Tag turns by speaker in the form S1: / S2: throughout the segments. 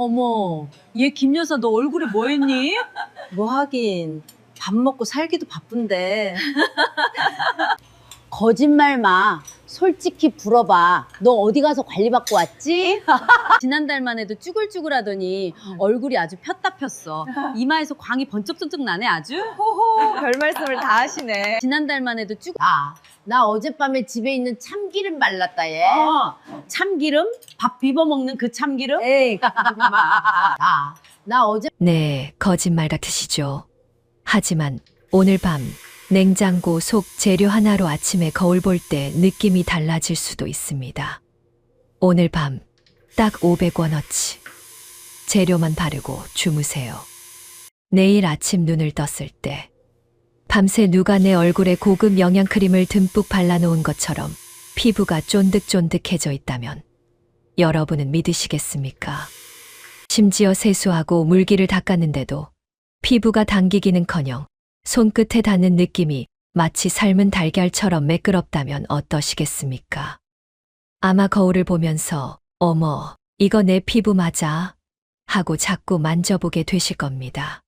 S1: 어머, 얘 김 여사 너 얼굴에 뭐 했니?
S2: 뭐 하긴 밥 먹고 살기도 바쁜데. 거짓말 마. 솔직히 불어봐. 너 어디 가서 관리받고 왔지?
S1: 지난달만 해도 쭈글쭈글하더니 얼굴이 아주 폈다 폈어. 이마에서 광이 번쩍번쩍 나네 아주.
S3: 호호, 별 말씀을 다 하시네.
S1: 지난달만 해도 쭈글.
S2: 나 어젯밤에 집에 있는 참기름 발랐다 얘.
S1: 참기름? 밥 비벼 먹는 그 참기름?
S2: 에이, 나 어제
S4: 네, 거짓말 같으시죠. 하지만 오늘 밤 냉장고 속 재료 하나로 아침에 거울 볼 때 느낌이 달라질 수도 있습니다. 오늘 밤 딱 500원어치. 재료만 바르고 주무세요. 내일 아침 눈을 떴을 때 밤새 누가 내 얼굴에 고급 영양크림을 듬뿍 발라놓은 것처럼 피부가 쫀득쫀득해져 있다면 여러분은 믿으시겠습니까? 심지어 세수하고 물기를 닦았는데도 피부가 당기기는커녕 손끝에 닿는 느낌이 마치 삶은 달걀처럼 매끄럽다면 어떠시겠습니까? 아마 거울을 보면서 어머, 이거 내 피부 맞아? 하고 자꾸 만져보게 되실 겁니다.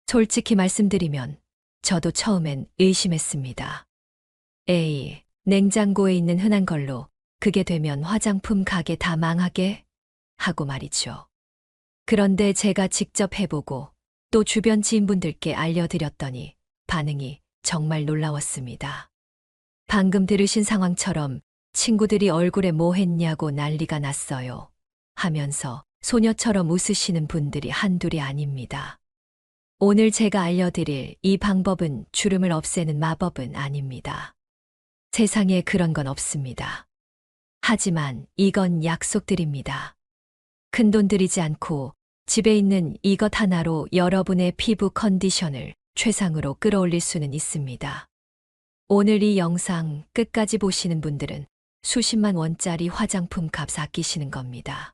S4: 솔직히 말씀드리면 저도 처음엔 의심했습니다. 에이, 냉장고에 있는 흔한 걸로 그게 되면 화장품 가게 다 망하게? 하고 말이죠. 그런데 제가 직접 해보고 또 주변 지인분들께 알려드렸더니 반응이 정말 놀라웠습니다. 방금 들으신 상황처럼 친구들이 얼굴에 뭐 했냐고 난리가 났어요. 하면서 소녀처럼 웃으시는 분들이 한둘이 아닙니다. 오늘 제가 알려드릴 이 방법은 주름을 없애는 마법은 아닙니다. 세상에 그런 건 없습니다. 하지만 이건 약속드립니다. 큰돈 들이지 않고 집에 있는 이것 하나로 여러분의 피부 컨디션을 최상으로 끌어올릴 수는 있습니다. 오늘 이 영상 끝까지 보시는 분들은 수십만 원짜리 화장품 값 아끼시는 겁니다.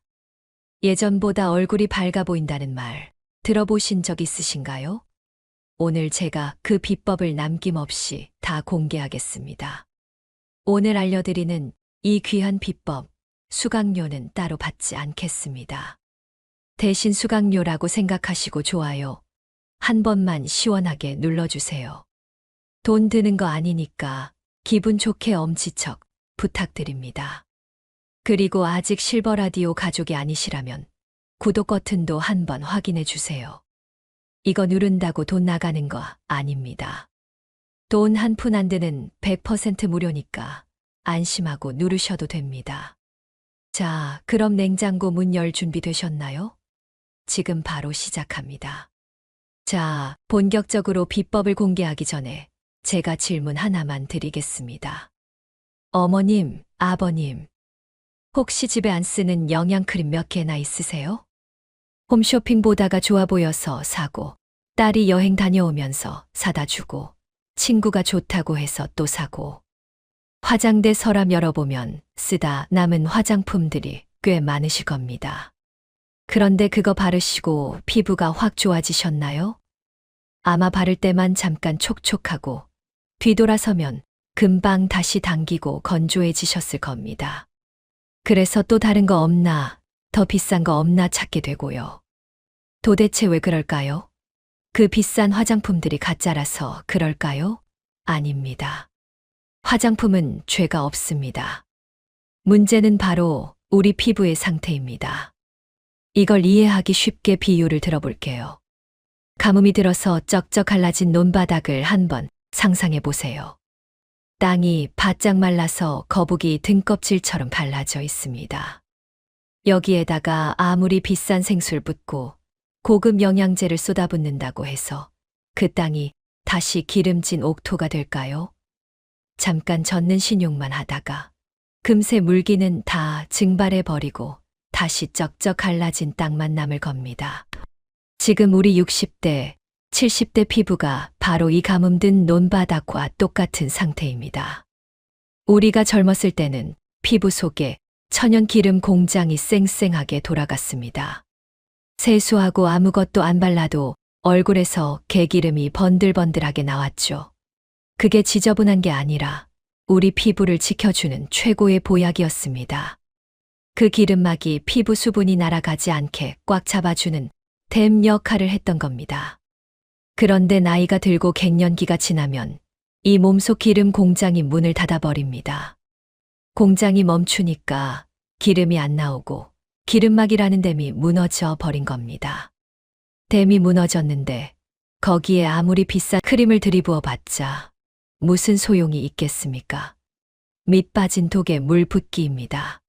S4: 예전보다 얼굴이 밝아 보인다는 말 들어보신 적 있으신가요? 오늘 제가 그 비법을 남김없이 다 공개하겠습니다. 오늘 알려드리는 이 귀한 비법, 수강료는 따로 받지 않겠습니다. 대신 수강료라고 생각하시고 좋아요 한 번만 시원하게 눌러주세요. 돈 드는 거 아니니까 기분 좋게 엄지척 부탁드립니다. 그리고 아직 실버라디오 가족이 아니시라면 구독 버튼도 한번 확인해 주세요. 이거 누른다고 돈 나가는 거 아닙니다. 돈 한 푼 안 드는 100% 무료니까 안심하고 누르셔도 됩니다. 자, 그럼 냉장고 문 열 준비 되셨나요? 지금 바로 시작합니다. 자, 본격적으로 비법을 공개하기 전에 제가 질문 하나만 드리겠습니다. 어머님, 아버님, 혹시 집에 안 쓰는 영양크림 몇 개나 있으세요? 홈쇼핑 보다가 좋아 보여서 사고, 딸이 여행 다녀오면서 사다 주고, 친구가 좋다고 해서 또 사고, 화장대 서랍 열어보면 쓰다 남은 화장품들이 꽤 많으실 겁니다. 그런데 그거 바르시고 피부가 확 좋아지셨나요? 아마 바를 때만 잠깐 촉촉하고 뒤돌아서면 금방 다시 당기고 건조해지셨을 겁니다. 그래서 또 다른 거 없나, 더 비싼 거 없나 찾게 되고요. 도대체 왜 그럴까요? 그 비싼 화장품들이 가짜라서 그럴까요? 아닙니다. 화장품은 죄가 없습니다. 문제는 바로 우리 피부의 상태입니다. 이걸 이해하기 쉽게 비유를 들어볼게요. 가뭄이 들어서 쩍쩍 갈라진 논바닥을 한번 상상해 보세요. 땅이 바짝 말라서 거북이 등껍질처럼 갈라져 있습니다. 여기에다가 아무리 비싼 생수를 붓고 고급 영양제를 쏟아붓는다고 해서 그 땅이 다시 기름진 옥토가 될까요? 잠깐 젖는 신용만 하다가 금세 물기는 다 증발해버리고 다시 쩍쩍 갈라진 땅만 남을 겁니다. 지금 우리 60대, 70대 피부가 바로 이 가뭄든 논바닥과 똑같은 상태입니다. 우리가 젊었을 때는 피부 속에 천연 기름 공장이 쌩쌩하게 돌아갔습니다. 세수하고 아무것도 안 발라도 얼굴에서 개기름이 번들번들하게 나왔죠. 그게 지저분한 게 아니라 우리 피부를 지켜주는 최고의 보약이었습니다. 그 기름막이 피부 수분이 날아가지 않게 꽉 잡아주는 댐 역할을 했던 겁니다. 그런데 나이가 들고 갱년기가 지나면 이 몸속 기름 공장이 문을 닫아버립니다. 공장이 멈추니까 기름이 안 나오고 기름막이라는 댐이 무너져 버린 겁니다. 댐이 무너졌는데 거기에 아무리 비싼 크림을 들이부어 봤자 무슨 소용이 있겠습니까? 밑 빠진 독에 물 붓기입니다.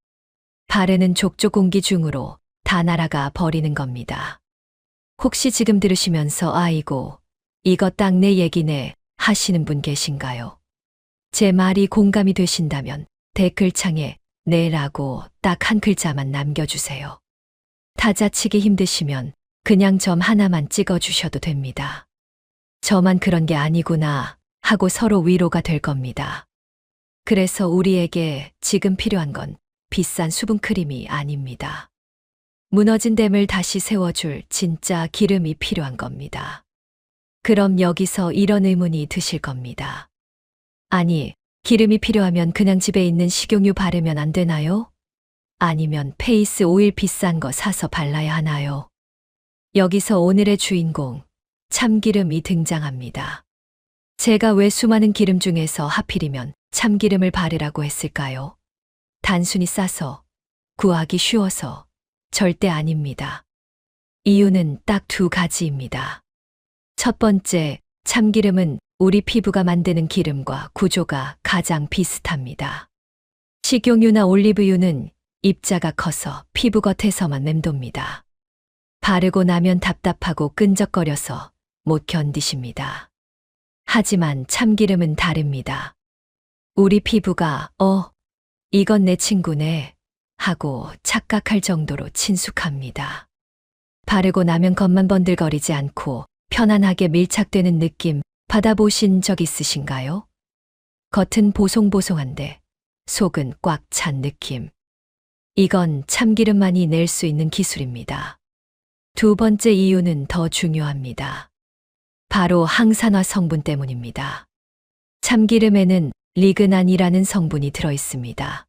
S4: 바르는 족족 공기 중으로 다 날아가 버리는 겁니다. 혹시 지금 들으시면서 아이고, 이거 딱 내 얘기네 하시는 분 계신가요? 제 말이 공감이 되신다면 댓글창에 네라고 딱 한 글자만 남겨주세요. 타자치기 힘드시면 그냥 점 하나만 찍어주셔도 됩니다. 저만 그런 게 아니구나 하고 서로 위로가 될 겁니다. 그래서 우리에게 지금 필요한 건 비싼 수분크림이 아닙니다. 무너진 댐을 다시 세워줄 진짜 기름이 필요한 겁니다. 그럼 여기서 이런 의문이 드실 겁니다. 아니, 기름이 필요하면 그냥 집에 있는 식용유 바르면 안 되나요? 아니면 페이스 오일 비싼 거 사서 발라야 하나요? 여기서 오늘의 주인공, 참기름이 등장합니다. 제가 왜 수많은 기름 중에서 하필이면 참기름을 바르라고 했을까요? 단순히 싸서, 구하기 쉬워서 절대 아닙니다. 이유는 딱 두 가지입니다. 첫 번째, 참기름은 우리 피부가 만드는 기름과 구조가 가장 비슷합니다. 식용유나 올리브유는 입자가 커서 피부 겉에서만 맴돕니다. 바르고 나면 답답하고 끈적거려서 못 견디십니다. 하지만 참기름은 다릅니다. 우리 피부가 이건 내 친구네 하고 착각할 정도로 친숙합니다. 바르고 나면 겉만 번들거리지 않고 편안하게 밀착되는 느낌 받아보신 적 있으신가요? 겉은 보송보송한데 속은 꽉 찬 느낌. 이건 참기름만이 낼 수 있는 기술입니다. 두 번째 이유는 더 중요합니다. 바로 항산화 성분 때문입니다. 참기름에는 리그난이라는 성분이 들어 있습니다.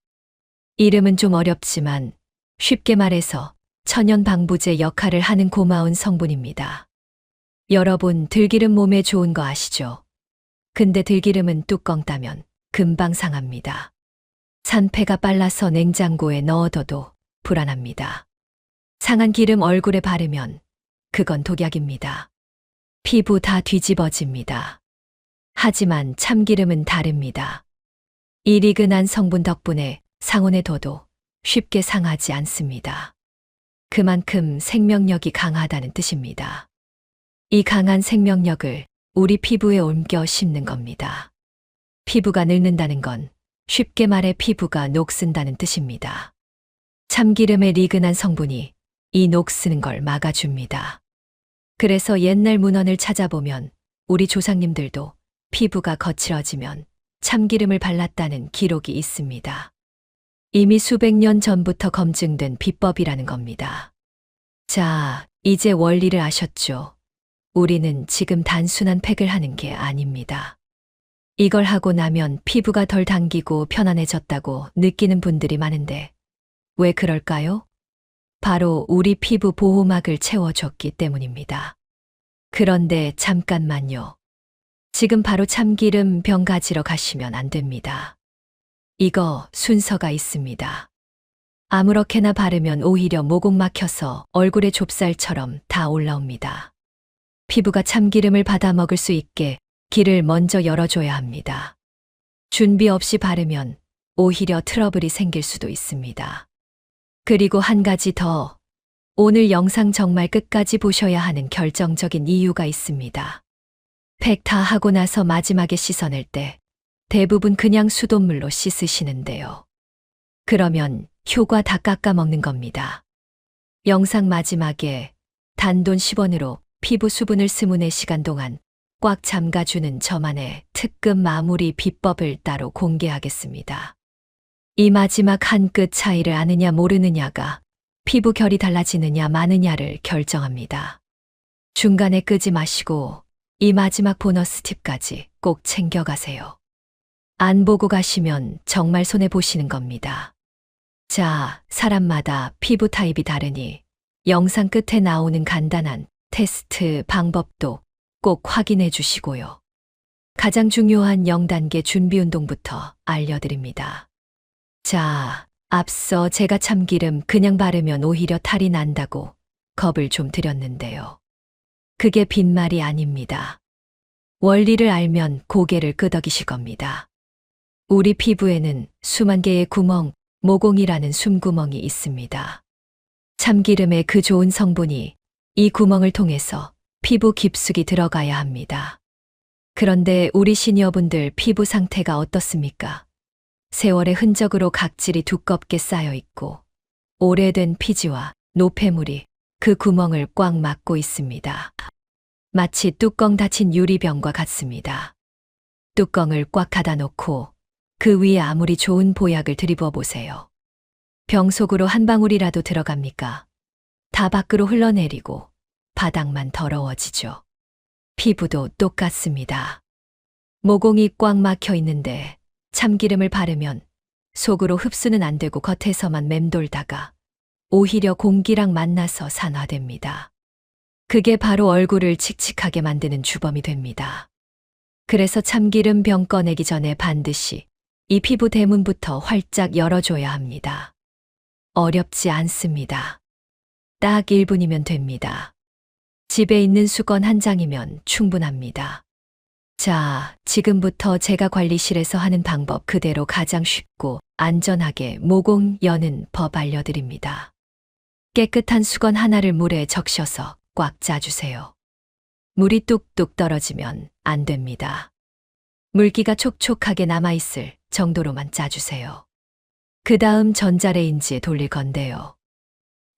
S4: 이름은 좀 어렵지만 쉽게 말해서 천연 방부제 역할을 하는 고마운 성분입니다. 여러분, 들기름 몸에 좋은 거 아시죠? 근데 들기름은 뚜껑 따면 금방 상합니다. 산패가 빨라서 냉장고에 넣어둬도 불안합니다. 상한 기름 얼굴에 바르면 그건 독약입니다. 피부 다 뒤집어집니다. 하지만 참기름은 다릅니다. 이 리그난 성분 덕분에 상온에 둬도 쉽게 상하지 않습니다. 그만큼 생명력이 강하다는 뜻입니다. 이 강한 생명력을 우리 피부에 옮겨 심는 겁니다. 피부가 늙는다는 건 쉽게 말해 피부가 녹슨다는 뜻입니다. 참기름의 리그난 성분이 이 녹쓰는 걸 막아줍니다. 그래서 옛날 문헌을 찾아보면 우리 조상님들도 피부가 거칠어지면 참기름을 발랐다는 기록이 있습니다. 이미 수백 년 전부터 검증된 비법이라는 겁니다. 자, 이제 원리를 아셨죠? 우리는 지금 단순한 팩을 하는 게 아닙니다. 이걸 하고 나면 피부가 덜 당기고 편안해졌다고 느끼는 분들이 많은데 왜 그럴까요? 바로 우리 피부 보호막을 채워줬기 때문입니다. 그런데 잠깐만요. 지금 바로 참기름 병 가지러 가시면 안 됩니다. 이거 순서가 있습니다. 아무렇게나 바르면 오히려 모공 막혀서 얼굴에 좁쌀처럼 다 올라옵니다. 피부가 참기름을 받아 먹을 수 있게 길을 먼저 열어줘야 합니다. 준비 없이 바르면 오히려 트러블이 생길 수도 있습니다. 그리고 한 가지 더, 오늘 영상 정말 끝까지 보셔야 하는 결정적인 이유가 있습니다. 팩 다 하고 나서 마지막에 씻어낼 때 대부분 그냥 수돗물로 씻으시는데요. 그러면 효과 다 깎아먹는 겁니다. 영상 마지막에 단돈 10원으로 피부 수분을 스무네 시간 동안 꽉 잠가주는 저만의 특급 마무리 비법을 따로 공개하겠습니다. 이 마지막 한 끗 차이를 아느냐 모르느냐가 피부 결이 달라지느냐 마느냐를 결정합니다. 중간에 끄지 마시고 이 마지막 보너스 팁까지 꼭 챙겨가세요. 안 보고 가시면 정말 손해보시는 겁니다. 자, 사람마다 피부 타입이 다르니 영상 끝에 나오는 간단한 테스트 방법도 꼭 확인해 주시고요. 가장 중요한 0단계 준비 운동부터 알려드립니다. 자, 앞서 제가 참기름 그냥 바르면 오히려 탈이 난다고 겁을 좀 드렸는데요. 그게 빈말이 아닙니다. 원리를 알면 고개를 끄덕이실 겁니다. 우리 피부에는 수만 개의 구멍, 모공이라는 숨구멍이 있습니다. 참기름의 그 좋은 성분이 이 구멍을 통해서 피부 깊숙이 들어가야 합니다. 그런데 우리 시니어분들 피부 상태가 어떻습니까? 세월의 흔적으로 각질이 두껍게 쌓여 있고 오래된 피지와 노폐물이 그 구멍을 꽉 막고 있습니다. 마치 뚜껑 닫힌 유리병과 같습니다. 뚜껑을 꽉 닫아놓고 그 위에 아무리 좋은 보약을 들이부어 보세요. 병 속으로 한 방울이라도 들어갑니까? 다 밖으로 흘러내리고 바닥만 더러워지죠. 피부도 똑같습니다. 모공이 꽉 막혀 있는데 참기름을 바르면 속으로 흡수는 안 되고 겉에서만 맴돌다가 오히려 공기랑 만나서 산화됩니다. 그게 바로 얼굴을 칙칙하게 만드는 주범이 됩니다. 그래서 참기름 병 꺼내기 전에 반드시 이 피부 대문부터 활짝 열어줘야 합니다. 어렵지 않습니다. 딱 1분이면 됩니다. 집에 있는 수건 한 장이면 충분합니다. 자, 지금부터 제가 관리실에서 하는 방법 그대로 가장 쉽고 안전하게 모공 여는 법 알려드립니다. 깨끗한 수건 하나를 물에 적셔서 꽉 짜주세요. 물이 뚝뚝 떨어지면 안 됩니다. 물기가 촉촉하게 남아있을 정도로만 짜주세요. 그 다음 전자레인지에 돌릴 건데요.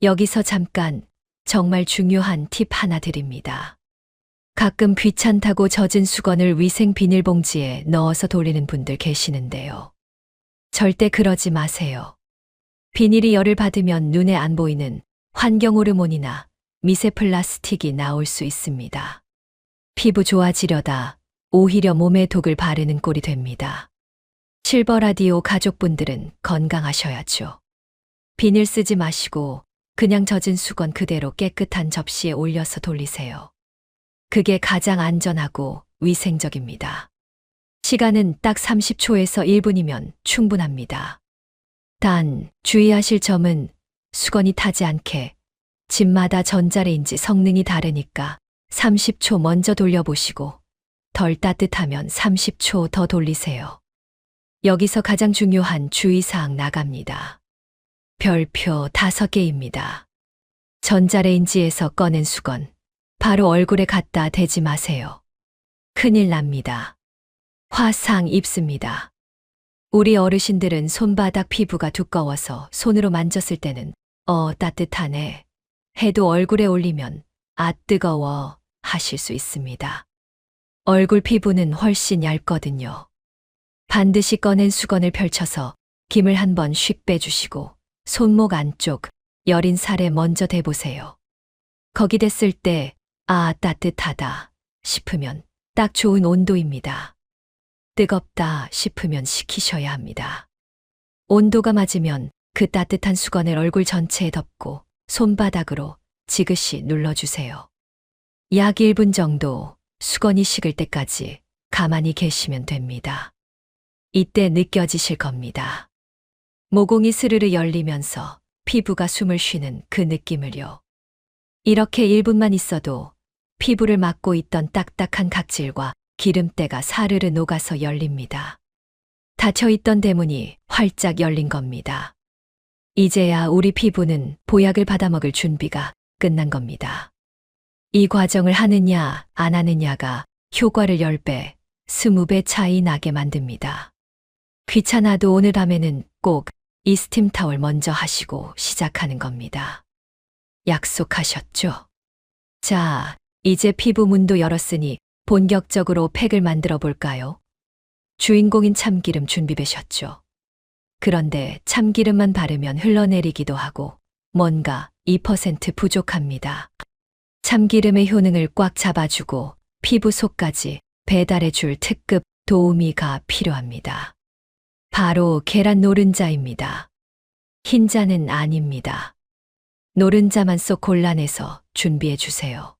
S4: 여기서 잠깐 정말 중요한 팁 하나 드립니다. 가끔 귀찮다고 젖은 수건을 위생 비닐봉지에 넣어서 돌리는 분들 계시는데요. 절대 그러지 마세요. 비닐이 열을 받으면 눈에 안 보이는 환경 호르몬이나 미세 플라스틱이 나올 수 있습니다. 피부 좋아지려다 오히려 몸에 독을 바르는 꼴이 됩니다. 실버 라디오 가족분들은 건강하셔야죠. 비닐 쓰지 마시고 그냥 젖은 수건 그대로 깨끗한 접시에 올려서 돌리세요. 그게 가장 안전하고 위생적입니다. 시간은 딱 30초에서 1분이면 충분합니다. 단 주의하실 점은 수건이 타지 않게 집마다 전자레인지 성능이 다르니까 30초 먼저 돌려보시고 덜 따뜻하면 30초 더 돌리세요. 여기서 가장 중요한 주의사항 나갑니다. 별표 5개입니다. 전자레인지에서 꺼낸 수건 바로 얼굴에 갖다 대지 마세요. 큰일 납니다. 화상 입습니다. 우리 어르신들은 손바닥 피부가 두꺼워서 손으로 만졌을 때는 따뜻하네 해도 얼굴에 올리면 뜨거워 하실 수 있습니다. 얼굴 피부는 훨씬 얇거든요. 반드시 꺼낸 수건을 펼쳐서 김을 한번 슉 빼주시고 손목 안쪽 여린 살에 먼저 대보세요. 거기 댔을 때 따뜻하다 싶으면 딱 좋은 온도입니다. 뜨겁다 싶으면 식히셔야 합니다. 온도가 맞으면 그 따뜻한 수건을 얼굴 전체에 덮고 손바닥으로 지그시 눌러주세요. 약 1분 정도 수건이 식을 때까지 가만히 계시면 됩니다. 이때 느껴지실 겁니다. 모공이 스르르 열리면서 피부가 숨을 쉬는 그 느낌을요. 이렇게 1분만 있어도 피부를 막고 있던 딱딱한 각질과 기름때가 사르르 녹아서 열립니다. 닫혀있던 대문이 활짝 열린 겁니다. 이제야 우리 피부는 보약을 받아먹을 준비가 끝난 겁니다. 이 과정을 하느냐 안 하느냐가 효과를 10배, 20배 차이 나게 만듭니다. 귀찮아도 오늘 밤에는 꼭 이 스팀 타월 먼저 하시고 시작하는 겁니다. 약속하셨죠? 자, 이제 피부 문도 열었으니 본격적으로 팩을 만들어 볼까요? 주인공인 참기름 준비되셨죠? 그런데 참기름만 바르면 흘러내리기도 하고 뭔가 2% 부족합니다. 참기름의 효능을 꽉 잡아주고 피부 속까지 배달해줄 특급 도우미가 필요합니다. 바로 계란 노른자입니다. 흰자는 아닙니다. 노른자만 쏙 골라내서 준비해 주세요.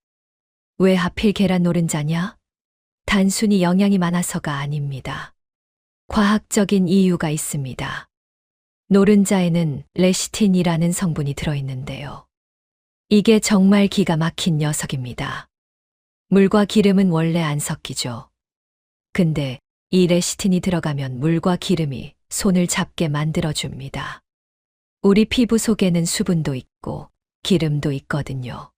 S4: 왜 하필 계란 노른자냐? 단순히 영양이 많아서가 아닙니다. 과학적인 이유가 있습니다. 노른자에는 레시틴이라는 성분이 들어있는데요. 이게 정말 기가 막힌 녀석입니다. 물과 기름은 원래 안 섞이죠. 근데 이 레시틴이 들어가면 물과 기름이 손을 잡게 만들어줍니다. 우리 피부 속에는 수분도 있고 기름도 있거든요.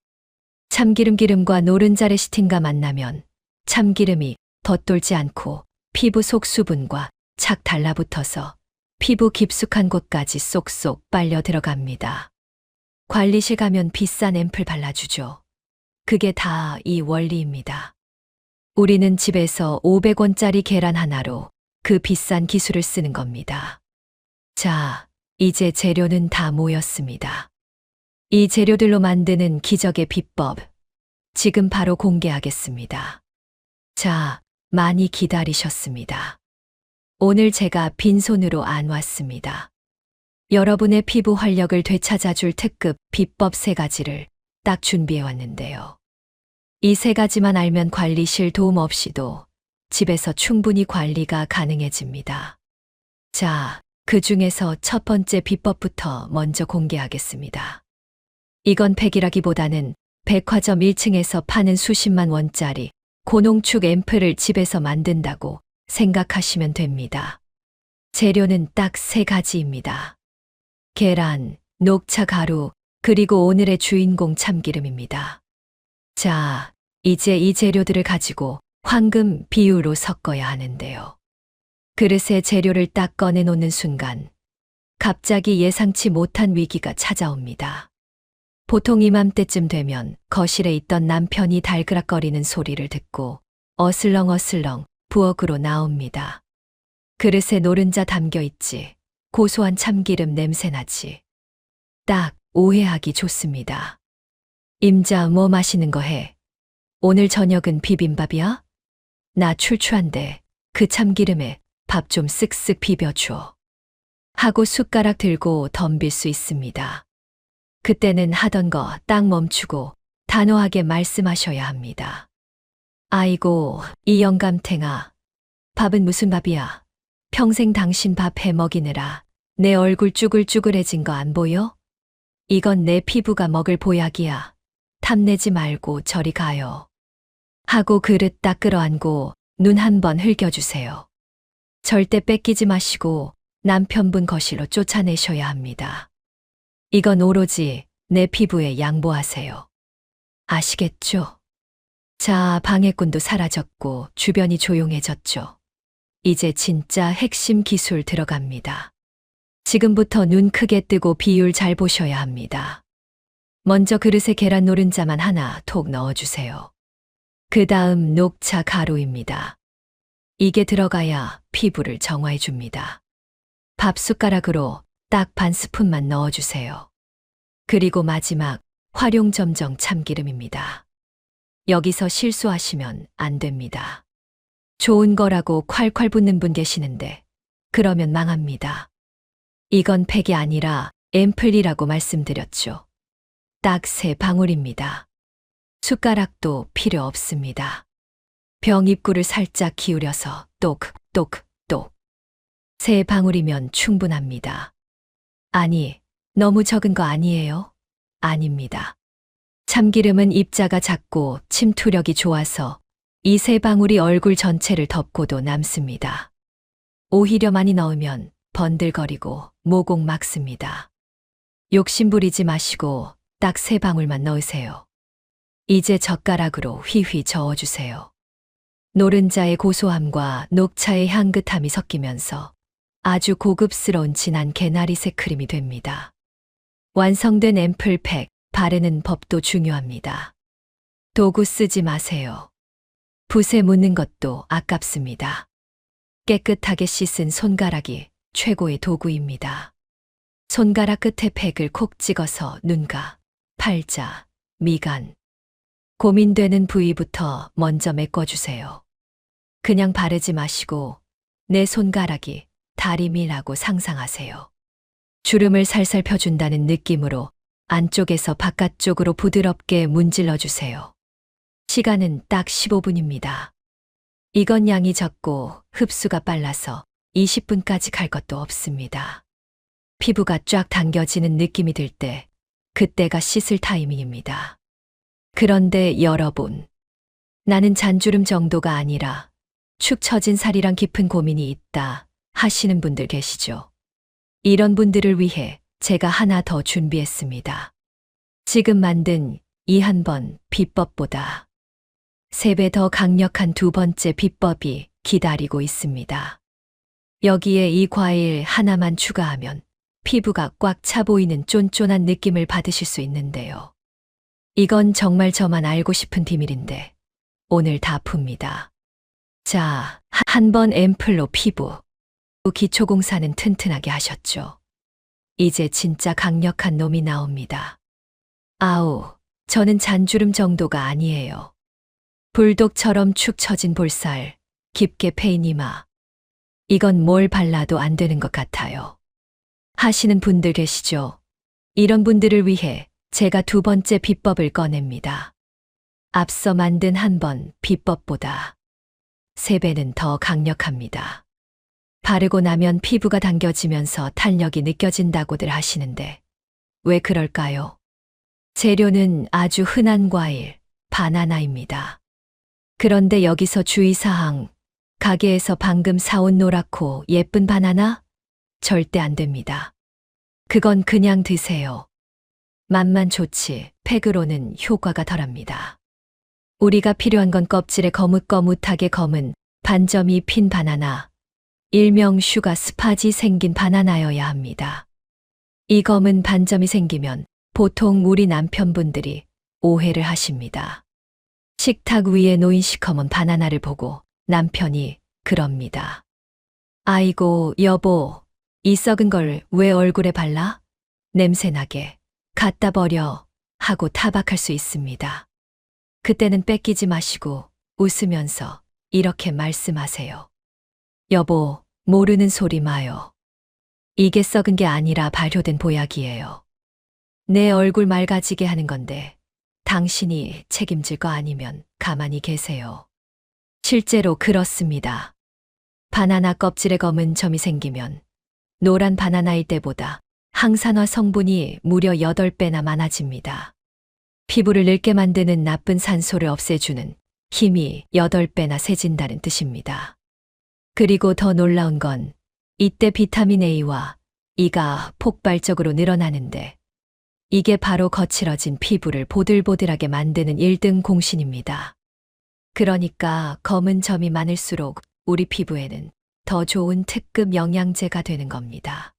S4: 참기름과 노른자 레시틴과 만나면 참기름이 덧돌지 않고 피부 속 수분과 착 달라붙어서 피부 깊숙한 곳까지 쏙쏙 빨려 들어갑니다. 관리실 가면 비싼 앰플 발라주죠. 그게 다 이 원리입니다. 우리는 집에서 500원짜리 계란 하나로 그 비싼 기술을 쓰는 겁니다. 자, 이제 재료는 다 모였습니다. 이 재료들로 만드는 기적의 비법, 지금 바로 공개하겠습니다. 자, 많이 기다리셨습니다. 오늘 제가 빈손으로 안 왔습니다. 여러분의 피부 활력을 되찾아줄 특급 비법 3가지를 딱 준비해 왔는데요. 이 3가지만 알면 관리실 도움 없이도 집에서 충분히 관리가 가능해집니다. 자, 그 중에서 첫 번째 비법부터 먼저 공개하겠습니다. 이건 팩이라기보다는 백화점 1층에서 파는 수십만 원짜리 고농축 앰플을 집에서 만든다고 생각하시면 됩니다. 재료는 딱 3가지입니다. 계란, 녹차 가루, 그리고 오늘의 주인공 참기름입니다. 자, 이제 이 재료들을 가지고 황금 비율로 섞어야 하는데요. 그릇에 재료를 딱 꺼내놓는 순간 갑자기 예상치 못한 위기가 찾아옵니다. 보통 이맘때쯤 되면 거실에 있던 남편이 달그락거리는 소리를 듣고 어슬렁어슬렁 부엌으로 나옵니다. 그릇에 노른자 담겨 있지. 고소한 참기름 냄새 나지. 딱 오해하기 좋습니다. 임자 뭐 마시는 거 해? 오늘 저녁은 비빔밥이야? 나 출출한데 그 참기름에 밥 좀 쓱쓱 비벼줘. 하고 숟가락 들고 덤빌 수 있습니다. 그때는 하던 거 딱 멈추고 단호하게 말씀하셔야 합니다. 아이고, 이 영감탱아. 밥은 무슨 밥이야? 평생 당신 밥 해 먹이느라 내 얼굴 쭈글쭈글해진 거 안 보여? 이건 내 피부가 먹을 보약이야. 탐내지 말고 저리 가요. 하고 그릇 딱 끌어안고 눈 한번 흘겨주세요. 절대 뺏기지 마시고 남편분 거실로 쫓아내셔야 합니다. 이건 오로지 내 피부에 양보하세요. 아시겠죠? 자, 방해꾼도 사라졌고 주변이 조용해졌죠. 이제 진짜 핵심 기술 들어갑니다. 지금부터 눈 크게 뜨고 비율 잘 보셔야 합니다. 먼저 그릇에 계란 노른자만 하나 톡 넣어주세요. 그 다음 녹차 가루입니다. 이게 들어가야 피부를 정화해 줍니다. 밥 숟가락으로 딱 반 스푼만 넣어주세요. 그리고 마지막 활용점정 참기름입니다. 여기서 실수하시면 안 됩니다. 좋은 거라고 콸콸 붙는 분 계시는데 그러면 망합니다. 이건 팩이 아니라 앰플이라고 말씀드렸죠. 딱 3방울입니다. 숟가락도 필요 없습니다. 병 입구를 살짝 기울여서 똑똑똑. 3방울이면 충분합니다. 아니, 너무 적은 거 아니에요? 아닙니다. 참기름은 입자가 작고 침투력이 좋아서 이 3방울이 얼굴 전체를 덮고도 남습니다. 오히려 많이 넣으면 번들거리고 모공 막습니다. 욕심 부리지 마시고 딱 3방울만 넣으세요. 이제 젓가락으로 휘휘 저어주세요. 노른자의 고소함과 녹차의 향긋함이 섞이면서 아주 고급스러운 진한 개나리색 크림이 됩니다. 완성된 앰플팩, 바르는 법도 중요합니다. 도구 쓰지 마세요. 붓에 묻는 것도 아깝습니다. 깨끗하게 씻은 손가락이 최고의 도구입니다. 손가락 끝에 팩을 콕 찍어서 눈가, 팔자, 미간, 고민되는 부위부터 먼저 메꿔주세요. 그냥 바르지 마시고 내 손가락이 다리미라고 상상하세요. 주름을 살살 펴준다는 느낌으로 안쪽에서 바깥쪽으로 부드럽게 문질러 주세요. 시간은 딱 15분입니다. 이건 양이 적고 흡수가 빨라서 20분까지 갈 것도 없습니다. 피부가 쫙 당겨지는 느낌이 들 때, 그때가 씻을 타이밍입니다. 그런데 여러분, 나는 잔주름 정도가 아니라 축 처진 살이랑 깊은 고민이 있다 하시는 분들 계시죠? 이런 분들을 위해 제가 하나 더 준비했습니다. 지금 만든 이 한 번 비법보다 3배 더 강력한 두 번째 비법이 기다리고 있습니다. 여기에 이 과일 하나만 추가하면 피부가 꽉 차 보이는 쫀쫀한 느낌을 받으실 수 있는데요. 이건 정말 저만 알고 싶은 비밀인데 오늘 다 풉니다. 자, 한 번 앰플로 피부. 기초공사는 튼튼하게 하셨죠. 이제 진짜 강력한 놈이 나옵니다. 아우, 저는 잔주름 정도가 아니에요. 불독처럼 축 처진 볼살, 깊게 패인 이마. 이건 뭘 발라도 안 되는 것 같아요. 하시는 분들 계시죠? 이런 분들을 위해 제가 두 번째 비법을 꺼냅니다. 앞서 만든 한 번 비법보다 3배는 더 강력합니다. 바르고 나면 피부가 당겨지면서 탄력이 느껴진다고들 하시는데 왜 그럴까요? 재료는 아주 흔한 과일, 바나나입니다. 그런데 여기서 주의사항, 가게에서 방금 사온 노랗고 예쁜 바나나? 절대 안 됩니다. 그건 그냥 드세요. 맛만 좋지 팩으로는 효과가 덜합니다. 우리가 필요한 건 껍질에 거뭇거뭇하게 검은 반점이 핀 바나나, 일명 슈가 스팟이 생긴 바나나여야 합니다. 이 검은 반점이 생기면 보통 우리 남편분들이 오해를 하십니다. 식탁 위에 놓인 시커먼 바나나를 보고 남편이 그럽니다. 아이고 여보, 이 썩은 걸 왜 얼굴에 발라? 냄새나게 갖다 버려 하고 타박할 수 있습니다. 그때는 뺏기지 마시고 웃으면서 이렇게 말씀하세요. 여보, 모르는 소리 마요. 이게 썩은 게 아니라 발효된 보약이에요. 내 얼굴 맑아지게 하는 건데 당신이 책임질 거 아니면 가만히 계세요. 실제로 그렇습니다. 바나나 껍질에 검은 점이 생기면 노란 바나나일 때보다 항산화 성분이 무려 8배나 많아집니다. 피부를 늙게 만드는 나쁜 산소를 없애주는 힘이 8배나 세진다는 뜻입니다. 그리고 더 놀라운 건 이때 비타민 A와 E가 폭발적으로 늘어나는데 이게 바로 거칠어진 피부를 보들보들하게 만드는 1등 공신입니다. 그러니까 검은 점이 많을수록 우리 피부에는 더 좋은 특급 영양제가 되는 겁니다.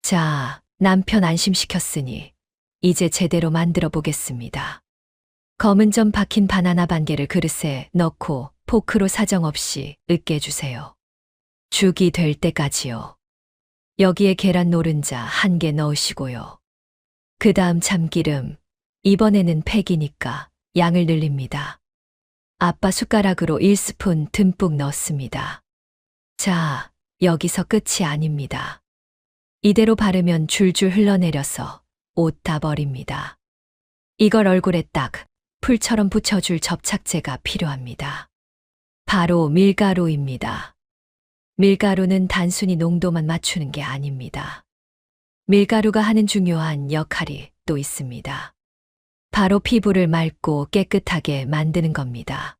S4: 자, 남편 안심시켰으니 이제 제대로 만들어 보겠습니다. 검은 점 박힌 바나나 반 개를 그릇에 넣고 포크로 사정없이 으깨주세요. 죽이 될 때까지요. 여기에 계란 노른자 1개 넣으시고요. 그 다음 참기름, 이번에는 팩이니까 양을 늘립니다. 아빠 숟가락으로 1스푼 듬뿍 넣습니다. 자, 여기서 끝이 아닙니다. 이대로 바르면 줄줄 흘러내려서 옷 다 버립니다. 이걸 얼굴에 딱 풀처럼 붙여줄 접착제가 필요합니다. 바로 밀가루입니다. 밀가루는 단순히 농도만 맞추는 게 아닙니다. 밀가루가 하는 중요한 역할이 또 있습니다. 바로 피부를 맑고 깨끗하게 만드는 겁니다.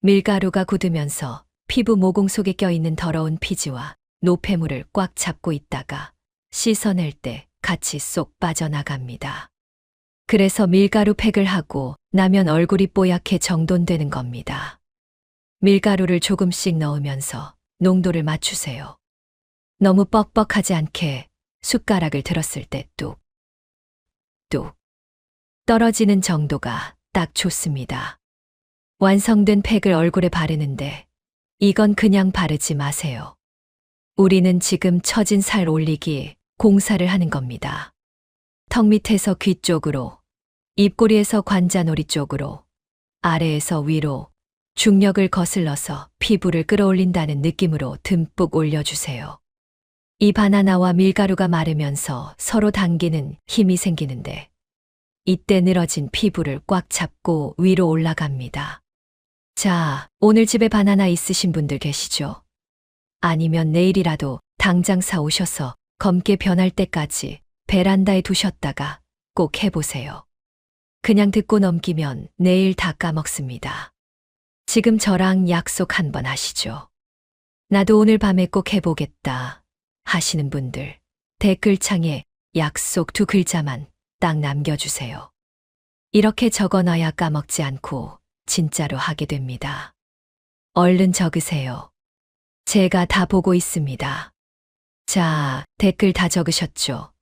S4: 밀가루가 굳으면서 피부 모공 속에 껴있는 더러운 피지와 노폐물을 꽉 잡고 있다가 씻어낼 때 같이 쏙 빠져나갑니다. 그래서 밀가루 팩을 하고 나면 얼굴이 뽀얗게 정돈되는 겁니다. 밀가루를 조금씩 넣으면서 농도를 맞추세요. 너무 뻑뻑하지 않게 숟가락을 들었을 때 뚝 떨어지는 정도가 딱 좋습니다. 완성된 팩을 얼굴에 바르는데 이건 그냥 바르지 마세요. 우리는 지금 처진 살 올리기 공사를 하는 겁니다. 턱 밑에서 귀 쪽으로, 입꼬리에서 관자놀이 쪽으로, 아래에서 위로 중력을 거슬러서 피부를 끌어올린다는 느낌으로 듬뿍 올려주세요. 이 바나나와 밀가루가 마르면서 서로 당기는 힘이 생기는데 이때 늘어진 피부를 꽉 잡고 위로 올라갑니다. 자, 오늘 집에 바나나 있으신 분들 계시죠? 아니면 내일이라도 당장 사오셔서 검게 변할 때까지 베란다에 두셨다가 꼭 해보세요. 그냥 듣고 넘기면 내일 다 까먹습니다. 지금 저랑 약속 한번 하시죠. 나도 오늘 밤에 꼭 해보겠다 하시는 분들 댓글창에 약속 2글자만 딱 남겨주세요. 이렇게 적어놔야 까먹지 않고 진짜로 하게 됩니다. 얼른 적으세요. 제가 다 보고 있습니다. 자, 댓글 다 적으셨죠?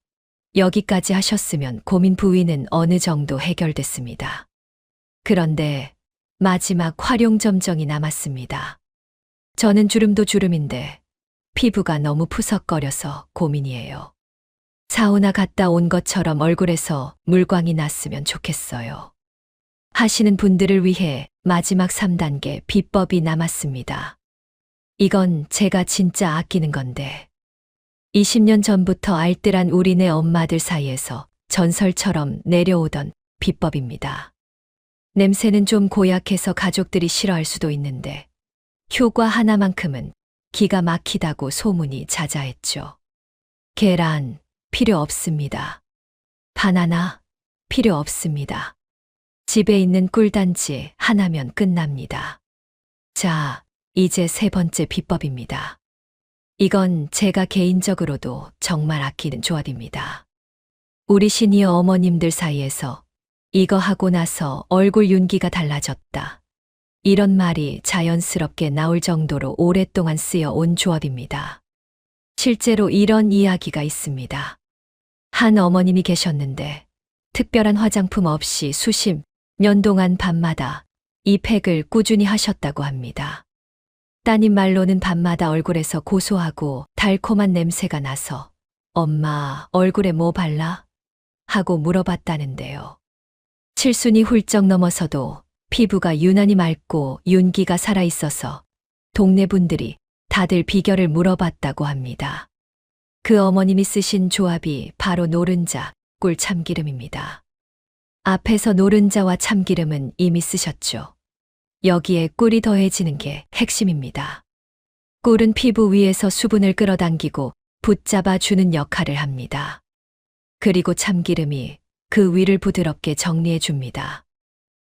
S4: 여기까지 하셨으면 고민 부위는 어느 정도 해결됐습니다. 그런데 마지막 활용점정이 남았습니다. 저는 주름도 주름인데 피부가 너무 푸석거려서 고민이에요. 사우나 갔다 온 것처럼 얼굴에서 물광이 났으면 좋겠어요. 하시는 분들을 위해 마지막 3단계 비법이 남았습니다. 이건 제가 진짜 아끼는 건데 20년 전부터 알뜰한 우리네 엄마들 사이에서 전설처럼 내려오던 비법입니다. 냄새는 좀 고약해서 가족들이 싫어할 수도 있는데 효과 하나만큼은 기가 막히다고 소문이 자자했죠. 계란 필요 없습니다. 바나나 필요 없습니다. 집에 있는 꿀단지 하나면 끝납니다. 자, 이제 3번째 비법입니다. 이건 제가 개인적으로도 정말 아끼는 조합입니다. 우리 시니어 어머님들 사이에서 이거 하고 나서 얼굴 윤기가 달라졌다. 이런 말이 자연스럽게 나올 정도로 오랫동안 쓰여 온 조합입니다. 실제로 이런 이야기가 있습니다. 한 어머님이 계셨는데 특별한 화장품 없이 수십 년 동안 밤마다 이 팩을 꾸준히 하셨다고 합니다. 따님 말로는 밤마다 얼굴에서 고소하고 달콤한 냄새가 나서 엄마 얼굴에 뭐 발라? 하고 물어봤다는데요. 칠순이 훌쩍 넘어서도 피부가 유난히 맑고 윤기가 살아있어서 동네 분들이 다들 비결을 물어봤다고 합니다. 그 어머님이 쓰신 조합이 바로 노른자, 꿀 참기름입니다. 앞에서 노른자와 참기름은 이미 쓰셨죠. 여기에 꿀이 더해지는 게 핵심입니다. 꿀은 피부 위에서 수분을 끌어당기고 붙잡아 주는 역할을 합니다. 그리고 참기름이 그 위를 부드럽게 정리해 줍니다.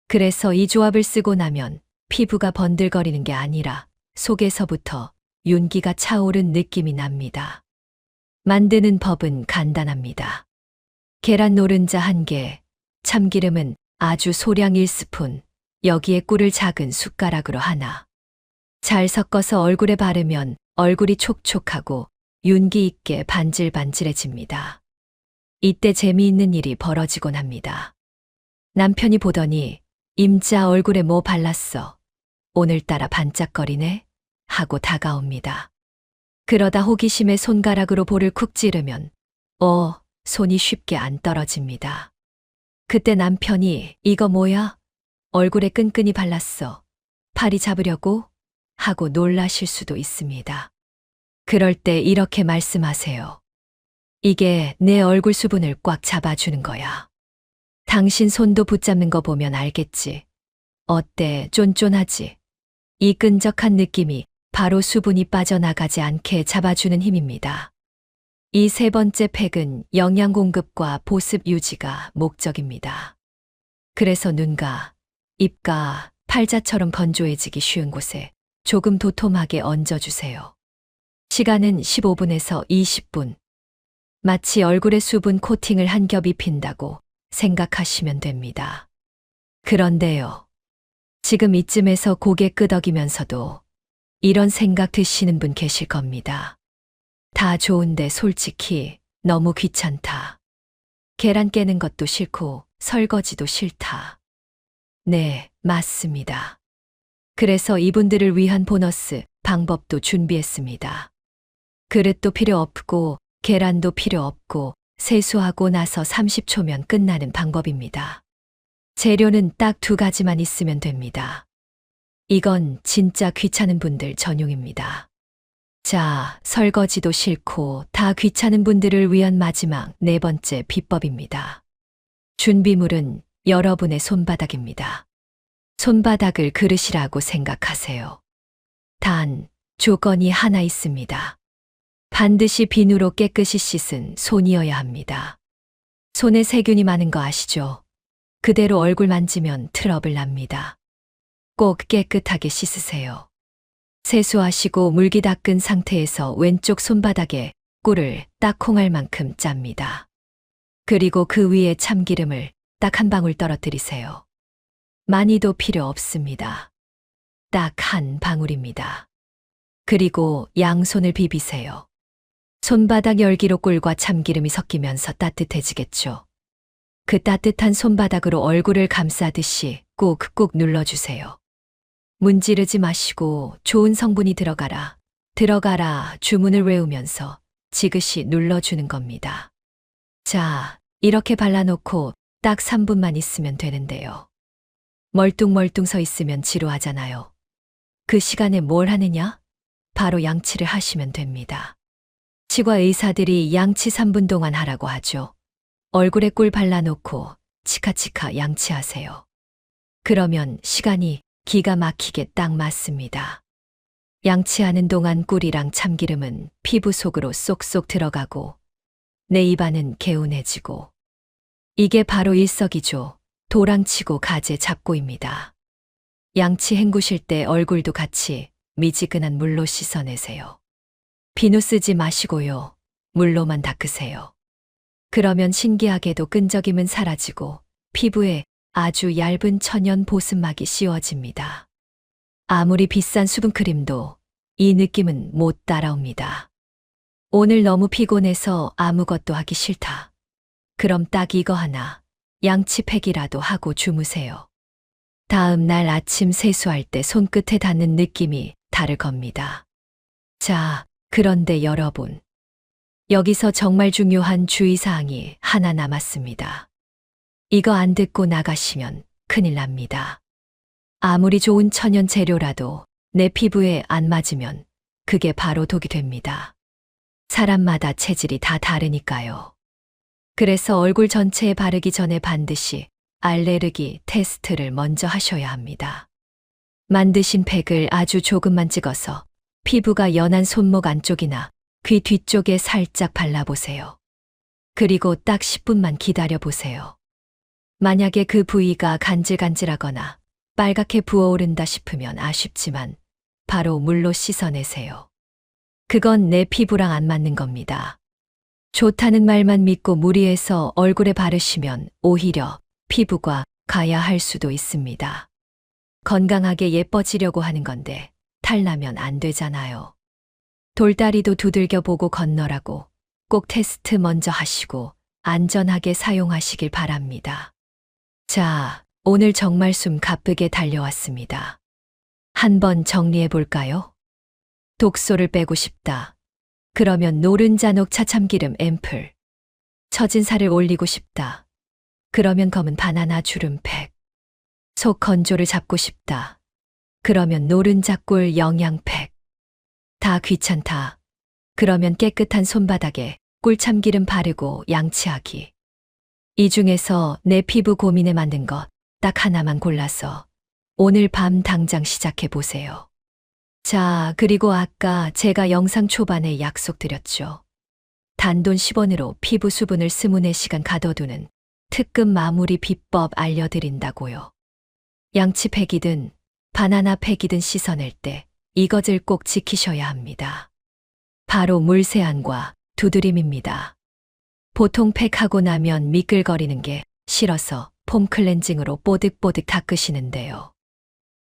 S4: 그래서 이 조합을 쓰고 나면 피부가 번들거리는 게 아니라 속에서부터 윤기가 차오른 느낌이 납니다. 만드는 법은 간단합니다. 계란 노른자 1개, 참기름은 아주 소량 1스푼, 여기에 꿀을 작은 숟가락으로 하나. 잘 섞어서 얼굴에 바르면 얼굴이 촉촉하고 윤기 있게 반질반질해집니다. 이때 재미있는 일이 벌어지곤 합니다. 남편이 보더니 임자 얼굴에 뭐 발랐어? 오늘따라 반짝거리네? 하고 다가옵니다. 그러다 호기심에 손가락으로 볼을 쿡 찌르면 손이 쉽게 안 떨어집니다. 그때 남편이 이거 뭐야? 얼굴에 끈끈이 발랐어. 파리 잡으려고? 하고 놀라실 수도 있습니다. 그럴 때 이렇게 말씀하세요. 이게 내 얼굴 수분을 꽉 잡아주는 거야. 당신 손도 붙잡는 거 보면 알겠지. 어때? 쫀쫀하지? 이 끈적한 느낌이 바로 수분이 빠져나가지 않게 잡아주는 힘입니다. 이 3번째 팩은 영양 공급과 보습 유지가 목적입니다. 그래서 눈가, 입가, 팔자처럼 건조해지기 쉬운 곳에 조금 도톰하게 얹어주세요. 시간은 15분에서 20분. 마치 얼굴에 수분 코팅을 한 겹 입힌다고 생각하시면 됩니다. 그런데요. 지금 이쯤에서 고개 끄덕이면서도 이런 생각 드시는 분 계실 겁니다. 다 좋은데 솔직히 너무 귀찮다. 계란 깨는 것도 싫고 설거지도 싫다. 네, 맞습니다. 그래서 이분들을 위한 보너스 방법도 준비했습니다. 그릇도 필요 없고 계란도 필요 없고 세수하고 나서 30초면 끝나는 방법입니다. 재료는 딱 2가지만 있으면 됩니다. 이건 진짜 귀찮은 분들 전용입니다. 자, 설거지도 싫고 다 귀찮은 분들을 위한 마지막 네 번째 비법입니다. 준비물은 여러분의 손바닥입니다. 손바닥을 그릇이라고 생각하세요. 단, 조건이 하나 있습니다. 반드시 비누로 깨끗이 씻은 손이어야 합니다. 손에 세균이 많은 거 아시죠? 그대로 얼굴 만지면 트러블 납니다. 꼭 깨끗하게 씻으세요. 세수하시고 물기 닦은 상태에서 왼쪽 손바닥에 꿀을 딱 콩알 만큼 짭니다. 그리고 그 위에 참기름을 딱 한 방울 떨어뜨리세요. 많이도 필요 없습니다. 딱 한 방울입니다. 그리고 양손을 비비세요. 손바닥 열기로 꿀과 참기름이 섞이면서 따뜻해지겠죠. 그 따뜻한 손바닥으로 얼굴을 감싸듯이 꾹꾹 눌러주세요. 문지르지 마시고 좋은 성분이 들어가라, 들어가라 주문을 외우면서 지그시 눌러주는 겁니다. 자, 이렇게 발라놓고 딱 3분만 있으면 되는데요. 멀뚱멀뚱 서 있으면 지루하잖아요. 그 시간에 뭘 하느냐? 바로 양치를 하시면 됩니다. 치과 의사들이 양치 3분 동안 하라고 하죠. 얼굴에 꿀 발라놓고 치카치카 양치하세요. 그러면 시간이 기가 막히게 딱 맞습니다. 양치하는 동안 꿀이랑 참기름은 피부 속으로 쏙쏙 들어가고 내 입안은 개운해지고 이게 바로 일석이조 도랑치고 가재 잡고입니다. 양치 헹구실 때 얼굴도 같이 미지근한 물로 씻어내세요. 비누 쓰지 마시고요. 물로만 닦으세요. 그러면 신기하게도 끈적임은 사라지고 피부에 아주 얇은 천연 보습막이 씌워집니다. 아무리 비싼 수분크림도 이 느낌은 못 따라옵니다. 오늘 너무 피곤해서 아무것도 하기 싫다. 그럼 딱 이거 하나, 양치팩이라도 하고 주무세요. 다음 날 아침 세수할 때 손끝에 닿는 느낌이 다를 겁니다. 자, 그런데 여러분, 여기서 정말 중요한 주의사항이 하나 남았습니다. 이거 안 듣고 나가시면 큰일 납니다. 아무리 좋은 천연 재료라도 내 피부에 안 맞으면 그게 바로 독이 됩니다. 사람마다 체질이 다 다르니까요. 그래서 얼굴 전체에 바르기 전에 반드시 알레르기 테스트를 먼저 하셔야 합니다. 만드신 팩을 아주 조금만 찍어서 피부가 연한 손목 안쪽이나 귀 뒤쪽에 살짝 발라보세요. 그리고 딱 10분만 기다려보세요. 만약에 그 부위가 간질간질하거나 빨갛게 부어오른다 싶으면 아쉽지만 바로 물로 씻어내세요. 그건 내 피부랑 안 맞는 겁니다. 좋다는 말만 믿고 무리해서 얼굴에 바르시면 오히려 피부가 가야할 수도 있습니다. 건강하게 예뻐지려고 하는 건데 탈나면 안 되잖아요. 돌다리도 두들겨 보고 건너라고 꼭 테스트 먼저 하시고 안전하게 사용하시길 바랍니다. 자, 오늘 정말 숨 가쁘게 달려왔습니다. 한번 정리해 볼까요? 독소를 빼고 싶다. 그러면 노른자 녹차 참기름 앰플. 처진 살을 올리고 싶다. 그러면 검은 바나나 주름팩. 속 건조를 잡고 싶다. 그러면 노른자 꿀 영양팩. 다 귀찮다. 그러면 깨끗한 손바닥에 꿀참기름 바르고 양치하기. 이 중에서 내 피부 고민에 맞는 것 딱 하나만 골라서 오늘 밤 당장 시작해 보세요. 자, 그리고 아까 제가 영상 초반에 약속드렸죠. 단돈 10원으로 피부 수분을 24시간 가둬두는 특급 마무리 비법 알려드린다고요. 양치팩이든 바나나 팩이든 씻어낼 때 이것을 꼭 지키셔야 합니다. 바로 물세안과 두드림입니다. 보통 팩하고 나면 미끌거리는 게 싫어서 폼 클렌징으로 뽀득뽀득 닦으시는데요.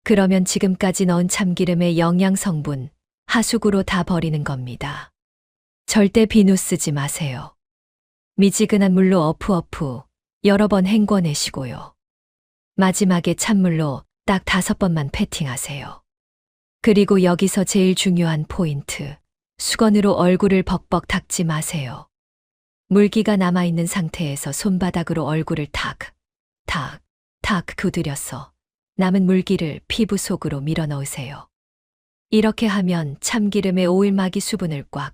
S4: 그러면 지금까지 넣은 참기름의 영양 성분 하수구로 다 버리는 겁니다. 절대 비누 쓰지 마세요. 미지근한 물로 어프어프 여러 번 헹궈내시고요. 마지막에 찬물로 딱 5번만 패팅하세요. 그리고 여기서 제일 중요한 포인트. 수건으로 얼굴을 벅벅 닦지 마세요. 물기가 남아있는 상태에서 손바닥으로 얼굴을 탁 두드려서 남은 물기를 피부 속으로 밀어 넣으세요. 이렇게 하면 참기름에 오일막이 수분을 꽉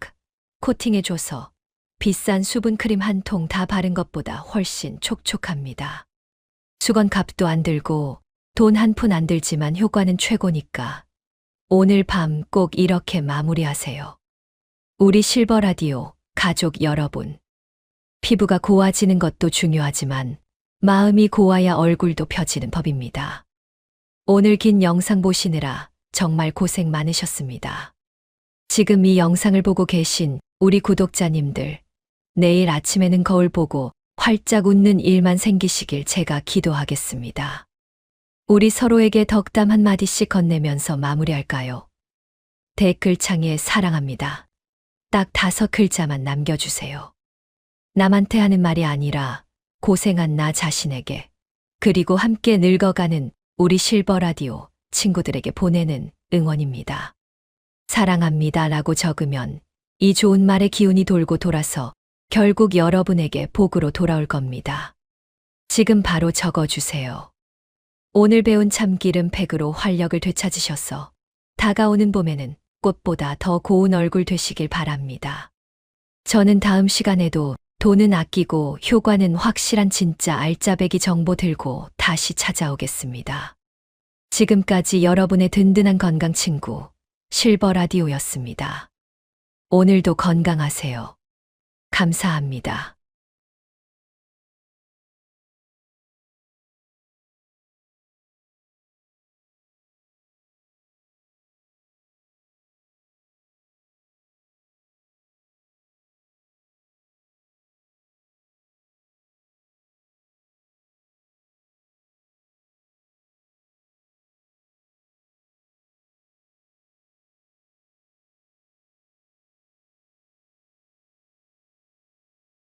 S4: 코팅해줘서 비싼 수분크림 한 통 다 바른 것보다 훨씬 촉촉합니다. 수건값도 안 들고 돈 한 푼 안 들지만 효과는 최고니까 오늘 밤 꼭 이렇게 마무리하세요. 우리 실버라디오 가족 여러분. 피부가 고와지는 것도 중요하지만 마음이 고와야 얼굴도 펴지는 법입니다. 오늘 긴 영상 보시느라 정말 고생 많으셨습니다. 지금 이 영상을 보고 계신 우리 구독자님들, 내일 아침에는 거울 보고 활짝 웃는 일만 생기시길 제가 기도하겠습니다. 우리 서로에게 덕담 한마디씩 건네면서 마무리할까요? 댓글창에 사랑합니다. 딱 5글자만 남겨주세요. 남한테 하는 말이 아니라 고생한 나 자신에게, 그리고 함께 늙어가는 우리 실버라디오 친구들에게 보내는 응원입니다. 사랑합니다 라고 적으면 이 좋은 말의 기운이 돌고 돌아서 결국 여러분에게 복으로 돌아올 겁니다. 지금 바로 적어주세요. 오늘 배운 참기름 팩으로 활력을 되찾으셔서 다가오는 봄에는 꽃보다 더 고운 얼굴 되시길 바랍니다. 저는 다음 시간에도 돈은 아끼고 효과는 확실한 진짜 알짜배기 정보 들고 다시 찾아오겠습니다. 지금까지 여러분의 든든한 건강 친구 실버라디오였습니다. 오늘도 건강하세요. 감사합니다.